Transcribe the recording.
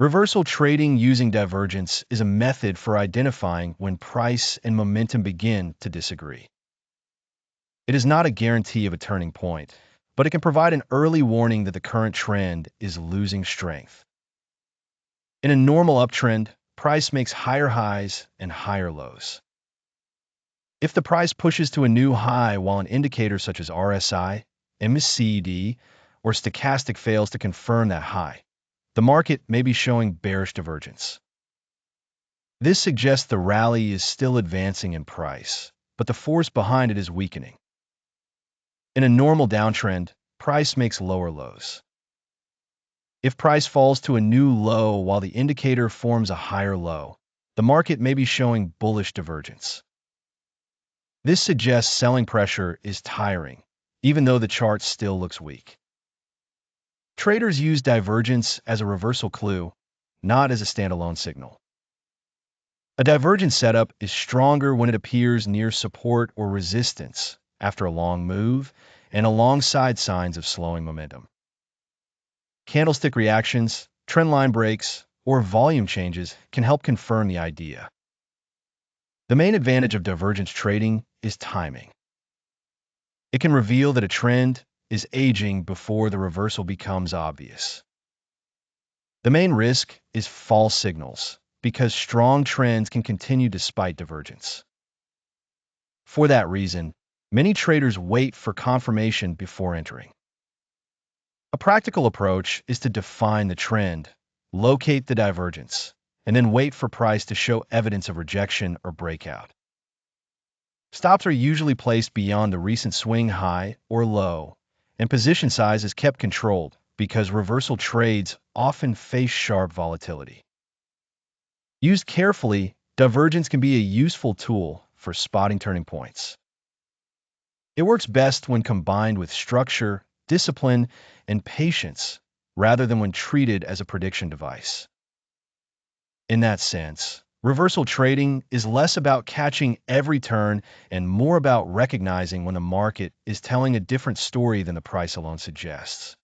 Reversal trading using divergence is a method for identifying when price and momentum begin to disagree. It is not a guarantee of a turning point, but it can provide an early warning that the current trend is losing strength. In a normal uptrend, price makes higher highs and higher lows. If the price pushes to a new high while an indicator such as RSI, MACD, or stochastic fails to confirm that high, the market may be showing bearish divergence. This suggests the rally is still advancing in price, but the force behind it is weakening. In a normal downtrend, price makes lower lows. If price falls to a new low while the indicator forms a higher low, the market may be showing bullish divergence. This suggests selling pressure is tiring, even though the chart still looks weak. Traders use divergence as a reversal clue, not as a standalone signal. A divergence setup is stronger when it appears near support or resistance after a long move and alongside signs of slowing momentum. Candlestick reactions, trendline breaks, or volume changes can help confirm the idea. The main advantage of divergence trading is timing. It can reveal that a trend is aging before the reversal becomes obvious. The main risk is false signals, because strong trends can continue despite divergence. For that reason, many traders wait for confirmation before entering. A practical approach is to define the trend, locate the divergence, and then wait for price to show evidence of rejection or breakout. Stops are usually placed beyond the recent swing high or low, and position size is kept controlled because reversal trades often face sharp volatility. Used carefully, divergence can be a useful tool for spotting turning points. It works best when combined with structure, discipline, and patience, rather than when treated as a prediction device. In that sense, reversal trading is less about catching every turn and more about recognizing when the market is telling a different story than the price alone suggests.